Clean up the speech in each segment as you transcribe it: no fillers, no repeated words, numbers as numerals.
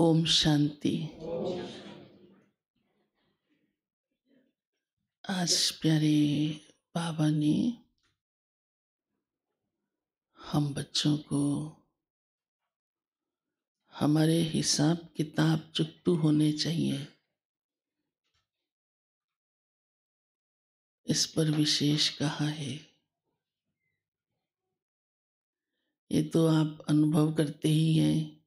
ओम शांति। आज प्यारे बाबा ने हम बच्चों को हमारे हिसाब किताब चुकतू होने चाहिए, इस पर विशेष कहा है। ये तो आप अनुभव करते ही हैं,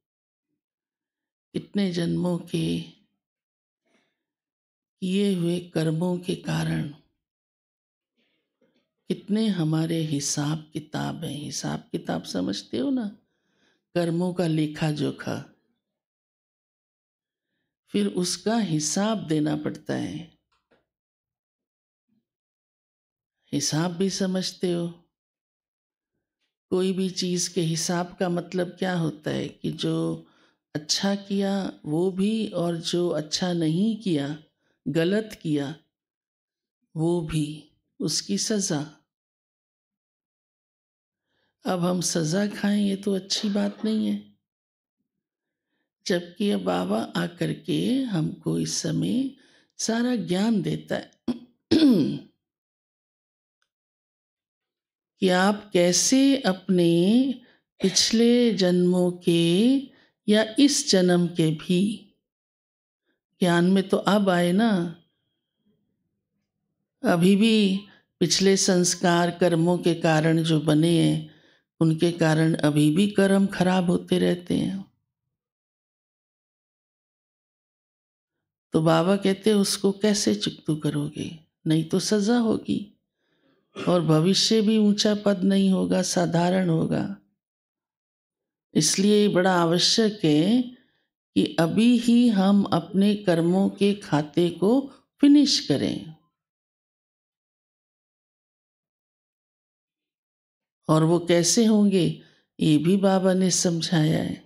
कितने जन्मों के किए हुए कर्मों के कारण कितने हमारे हिसाब किताब हैं। हिसाब किताब समझते हो ना, कर्मों का लेखा जोखा, फिर उसका हिसाब देना पड़ता है। हिसाब भी समझते हो, कोई भी चीज़ के हिसाब का मतलब क्या होता है कि जो अच्छा किया वो भी, और जो अच्छा नहीं किया, गलत किया वो भी, उसकी सज़ा। अब हम सज़ा खाएं ये तो अच्छी बात नहीं है, जबकि अब बाबा आकर के हमको इस समय सारा ज्ञान देता है कि आप कैसे अपने पिछले जन्मों के या इस जन्म के भी ज्ञान में तो अब आए ना। अभी भी पिछले संस्कार कर्मों के कारण जो बने हैं, उनके कारण अभी भी कर्म खराब होते रहते हैं। तो बाबा कहते हैं उसको कैसे चुकतू करोगे, नहीं तो सजा होगी और भविष्य भी ऊंचा पद नहीं होगा, साधारण होगा। इसलिए बड़ा आवश्यक है कि अभी ही हम अपने कर्मों के खाते को फिनिश करें। और वो कैसे होंगे ये भी बाबा ने समझाया है।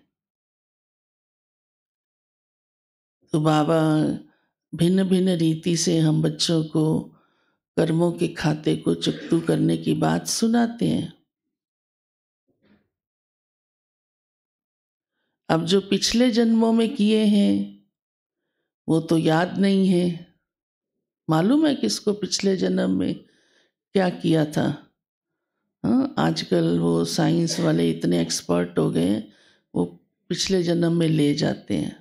तो बाबा भिन्न भिन्न रीति से हम बच्चों को कर्मों के खाते को चुकतू करने की बात सुनाते हैं। अब जो पिछले जन्मों में किए हैं वो तो याद नहीं है। मालूम है किसको पिछले जन्म में क्या किया था? हाँ, आजकल वो साइंस वाले इतने एक्सपर्ट हो गए हैं, वो पिछले जन्म में ले जाते हैं,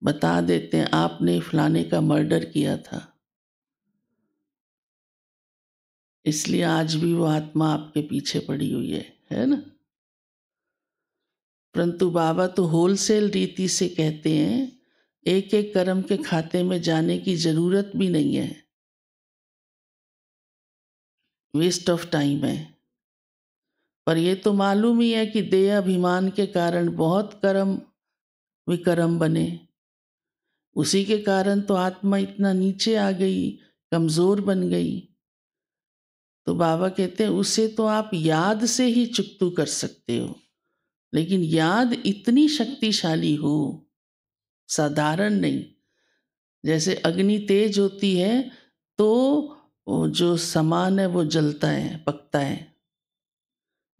बता देते हैं आपने फलाने का मर्डर किया था, इसलिए आज भी वो आत्मा आपके पीछे पड़ी हुई है ना। परंतु बाबा तो होलसेल रीति से कहते हैं एक एक कर्म के खाते में जाने की जरूरत भी नहीं है, वेस्ट ऑफ टाइम है। पर ये तो मालूम ही है कि देह अभिमान के कारण बहुत कर्म विकर्म बने, उसी के कारण तो आत्मा इतना नीचे आ गई, कमजोर बन गई। तो बाबा कहते हैं उसे तो आप याद से ही चुकतू कर सकते हो, लेकिन याद इतनी शक्तिशाली हो, साधारण नहीं। जैसे अग्नि तेज होती है तो वो जो सामान है वो जलता है, पकता है,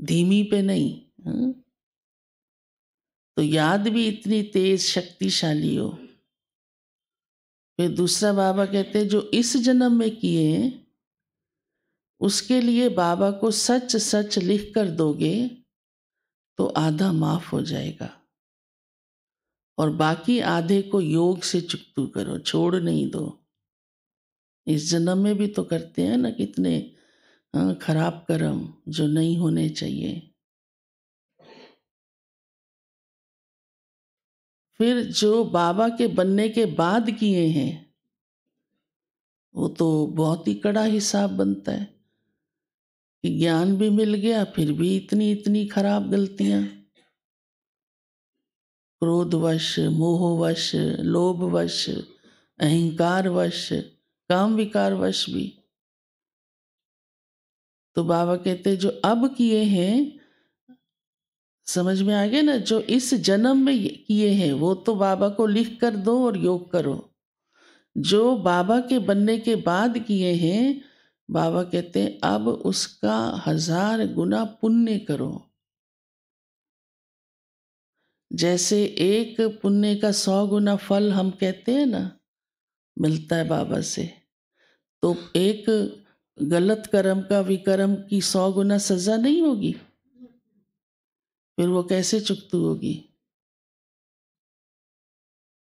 धीमी पे नहीं। हाँ? तो याद भी इतनी तेज शक्तिशाली हो। फिर दूसरा बाबा कहते हैं जो इस जन्म में किए हैं उसके लिए बाबा को सच सच लिख कर दोगे तो आधा माफ हो जाएगा, और बाकी आधे को योग से चुकतू करो, छोड़ नहीं दो। इस जन्म में भी तो करते हैं ना कितने खराब कर्म जो नहीं होने चाहिए। फिर जो बाबा के बनने के बाद किए हैं वो तो बहुत ही कड़ा हिसाब बनता है कि ज्ञान भी मिल गया फिर भी इतनी इतनी खराब गलतियां, क्रोधवश, मोहवश, लोभवश, अहंकारवश, काम विकारवश भी। तो बाबा कहते हैं जो अब किए हैं, समझ में आ गया ना, जो इस जन्म में किए हैं वो तो बाबा को लिख कर दो और योग करो। जो बाबा के बनने के बाद किए हैं बाबा कहते हैं अब उसका 1000 गुना पुण्य करो। जैसे एक पुण्य का 100 गुना फल हम कहते हैं ना मिलता है बाबा से, तो एक गलत कर्म का विकर्म की 100 गुना सजा नहीं होगी? फिर वो कैसे चुकती होगी?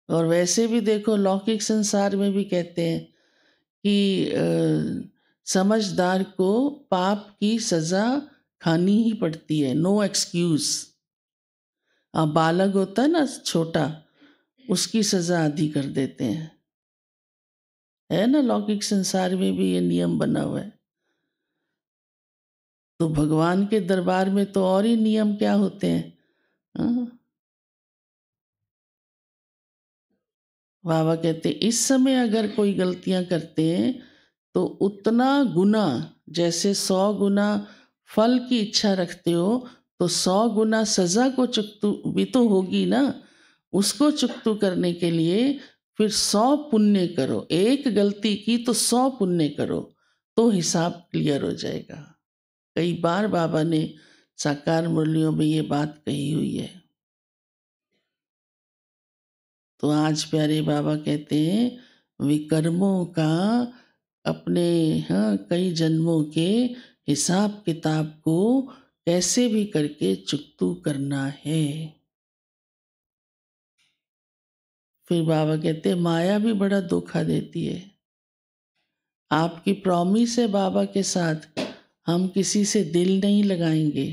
और वैसे भी देखो लौकिक संसार में भी कहते हैं कि समझदार को पाप की सजा खानी ही पड़ती है, नो एक्सक्यूज। अब बालक होता है ना छोटा, उसकी सजा आधी कर देते हैं, है ना, लौकिक संसार में भी ये नियम बना हुआ है। तो भगवान के दरबार में तो और ही नियम क्या होते हैं। हाँ? बाबा कहते इस समय अगर कोई गलतियां करते हैं तो उतना गुना, जैसे 100 गुना फल की इच्छा रखते हो तो 100 गुना सजा को चुकतू भी तो होगी ना। उसको चुकतू करने के लिए फिर 100 पुण्य करो, एक गलती की तो 100 पुण्य करो, तो हिसाब क्लियर हो जाएगा। कई बार बाबा ने साकार मुरलियों में ये बात कही हुई है। तो आज प्यारे बाबा कहते हैं विकर्मों का अपने कई जन्मों के हिसाब किताब को कैसे भी करके चुकतू करना है। फिर बाबा कहते हैं माया भी बड़ा धोखा देती है। आपकी प्रॉमिस है बाबा के साथ, हम किसी से दिल नहीं लगाएंगे,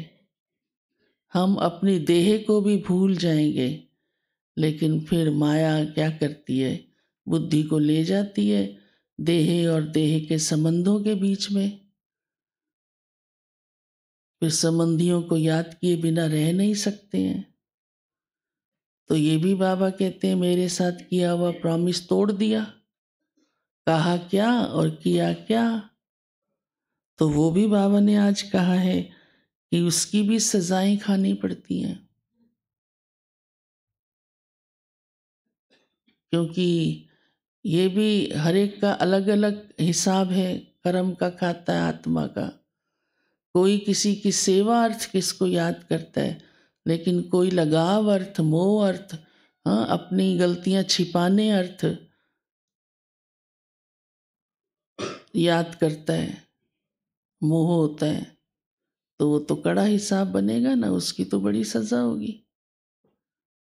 हम अपनी देह को भी भूल जाएंगे, लेकिन फिर माया क्या करती है, बुद्धि को ले जाती है देह और देह के संबंधों के बीच में। फिर संबंधियों को याद किए बिना रह नहीं सकते हैं। तो ये भी बाबा कहते हैं मेरे साथ किया हुआ प्रॉमिस तोड़ दिया, कहा क्या और किया क्या। तो वो भी बाबा ने आज कहा है कि उसकी भी सजाएं खानी पड़ती हैं, क्योंकि ये भी हर एक का अलग अलग हिसाब है। कर्म का खाता है आत्मा का। कोई किसी की सेवा अर्थ किसको याद करता है, लेकिन कोई लगाव अर्थ, मोह अर्थ, हाँ, अपनी गलतियां छिपाने अर्थ याद करता है, मोह होता है। तो वो तो कड़ा हिसाब बनेगा ना, उसकी तो बड़ी सजा होगी।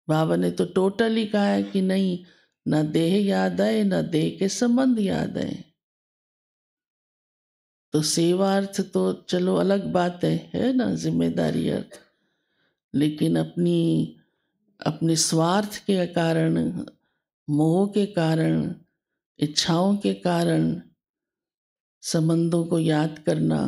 बाबा ने तो टोटल ही कहा है कि नहीं, ना देह याद आए ना देह के संबंध याद आए। तो सेवार्थ तो चलो अलग बात है ना, जिम्मेदारी अर्थ। लेकिन अपनी अपने स्वार्थ के कारण, मोह के कारण, इच्छाओं के कारण संबंधों को याद करना,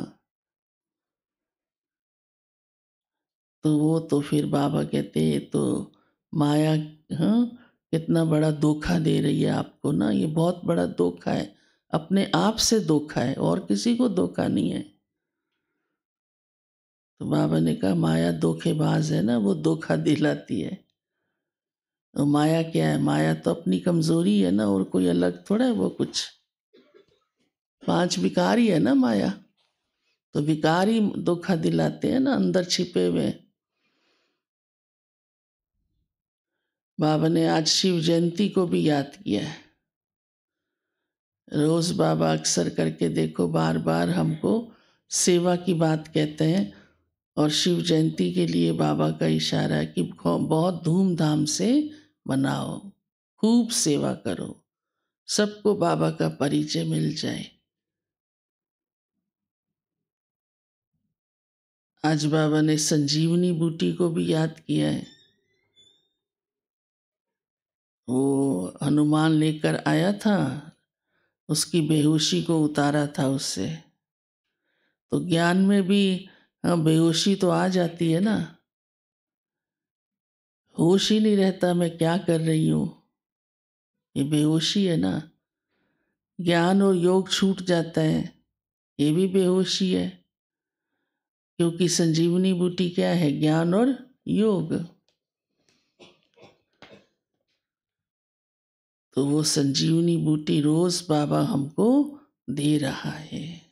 तो वो तो फिर बाबा कहते हैं तो माया, हाँ, कितना बड़ा धोखा दे रही है आपको ना। ये बहुत बड़ा धोखा है, अपने आप से धोखा है, और किसी को धोखा नहीं है। तो बाबा ने कहा माया धोखेबाज है ना, वो धोखा दिलाती है। तो माया क्या है? माया तो अपनी कमजोरी है ना, और कोई अलग थोड़ा है वो कुछ। 5 विकार ही है ना माया, तो विकार ही धोखा दिलाते हैं ना, अंदर छिपे हुए। बाबा ने आज शिव जयंती को भी याद किया है। रोज बाबा अक्सर करके देखो बार बार हमको सेवा की बात कहते हैं, और शिव जयंती के लिए बाबा का इशारा है कि बहुत धूमधाम से मनाओ, खूब सेवा करो, सबको बाबा का परिचय मिल जाए। आज बाबा ने संजीवनी बूटी को भी याद किया है। वो हनुमान लेकर आया था, उसकी बेहोशी को उतारा था उससे। तो ज्ञान में भी बेहोशी तो आ जाती है ना, होश ही नहीं रहता मैं क्या कर रही हूँ, ये बेहोशी है ना। ज्ञान और योग छूट जाता है, ये भी बेहोशी है, क्योंकि संजीवनी बूटी क्या है? ज्ञान और योग। तो वो संजीवनी बूटी रोज बाबा हमको दे रहा है।